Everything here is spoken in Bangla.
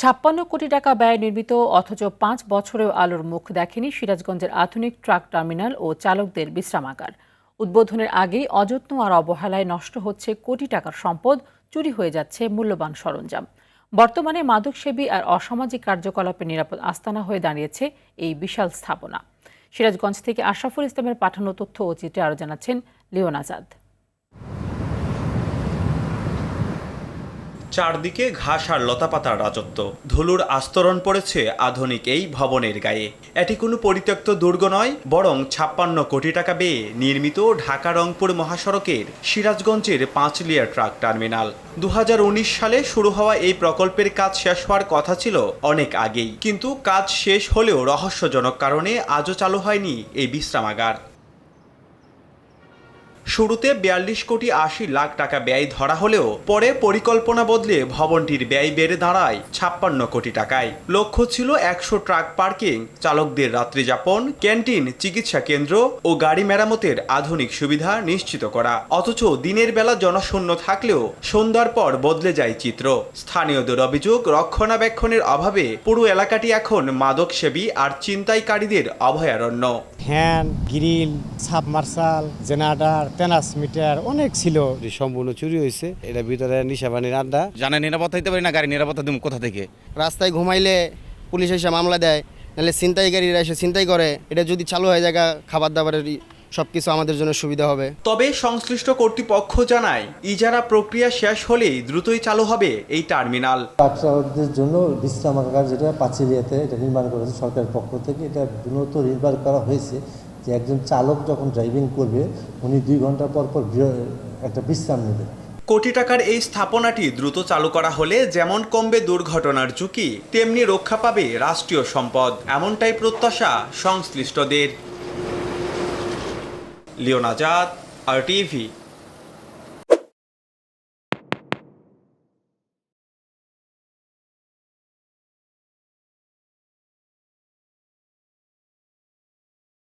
৫৬ কোটি টাকা ব্যয়ে নির্মিত অথচ ৫ বছরেও আলোর মুখ দেখেনি সিরাজগঞ্জের আধুনিক ট্রাক টার্মিনাল ও চালকদের বিশ্রামাগার। উদ্বোধনের আগেই অযত্ন আর অবহেলায় নষ্ট হচ্ছে কোটি টাকার সম্পদ, চুরি হয়ে যাচ্ছে মূল্যবান সরঞ্জাম। বর্তমানে মাদকসেবী আর অসামাজিক কার্যকলাপের নিরাপদ আস্তানা হয়ে দাঁড়িয়েছে এই বিশাল স্থাপনা। সিরাজগঞ্জ থেকে আশরাফুল ইসলামের পাঠানো তথ্য ও চিত্রে আরও জানাচ্ছেন লিওন আজাদ। চারদিকে ঘাস আর লতাপাতার রাজত্ব, ধুলোর আস্তরণ পড়েছে আধুনিক এই ভবনের গায়ে। এটি কোনো পরিত্যক্ত দুর্গ নয়, বরং ৫৬ কোটি টাকা ব্যয়ে নির্মিত ঢাকা রংপুর মহাসড়কের সিরাজগঞ্জের ৫ লেয়ার ট্রাক টার্মিনাল। ২০১৯ সালে শুরু হওয়া এই প্রকল্পের কাজ শেষ হওয়ার কথা ছিল অনেক আগেই, কিন্তু কাজ শেষ হলেও রহস্যজনক কারণে আজও চালু হয়নি এই বিশ্রামাগার। শুরুতে ৪২ কোটি ৮০ লাখ টাকা ব্যয় ধরা হলেও পরে পরিকল্পনা বদলে ভবনটির ব্যয় বেড়ে দাঁড়ায় ৫৬ কোটি টাকায়। লক্ষ্য ছিল ১০০ ট্রাক পার্কিং, চালকদের রাত্রিযাপন, ক্যান্টিন, চিকিৎসা কেন্দ্র ও গাড়ি মেরামতের আধুনিক সুবিধা নিশ্চিত করা। অথচ দিনের বেলা জনশূন্য থাকলেও সন্ধ্যার পর বদলে যায় চিত্র। স্থানীয়দের অভিযোগ, রক্ষণাবেক্ষণের অভাবে পুরো এলাকাটি এখন মাদকসেবী আর ছিনতাইকারীদের অভয়ারণ্য। Fan, grill, submersible, generator, transmitter অনেক ছিল। সম্পূর্ণ চুরি হয়েছে। এটা ভিতরে নিশাবানির আড্ডা। জানা নিরাপত্তা দিতে পারি না, গাড়ি নিরাপত্তা দিব কোথা থেকে? রাস্তায় ঘুমাইলে পুলিশ এসে মামলা দেয়, নাহলে ছিনতাইকারীরা এসে ছিনতাই করে। এটা যদি চালু হয়ে যায়, খাবার দাবারের সবকিছু আমাদের জন্য সুবিধা হবে। তবে সংশ্লিষ্ট কর্তৃপক্ষ জানায়, ইজারা প্রক্রিয়া শেষ হলেই দ্রুতই চালু হবে এই টার্মিনাল। চালকদের জন্য বিশ্রামাগার যেটা পাঁচিলিয়াতে এটা নির্মাণ করেছে সরকারের পক্ষ থেকে। এটা মূলত নির্মাণ করা হয়েছে যে একজন চালক যখন ড্রাইভিং করবে উনি ২ ঘন্টা পর পর একটা বিশ্রাম নেবেন। কোটি টাকার এই স্থাপনাটি দ্রুত চালু করা হলে যেমন কমবে দুর্ঘটনার ঝুঁকি, তেমনি রক্ষা পাবে রাষ্ট্রীয় সম্পদ, এমনটাই প্রত্যাশা সংশ্লিষ্টদের। লিওন আজাদ, RTV।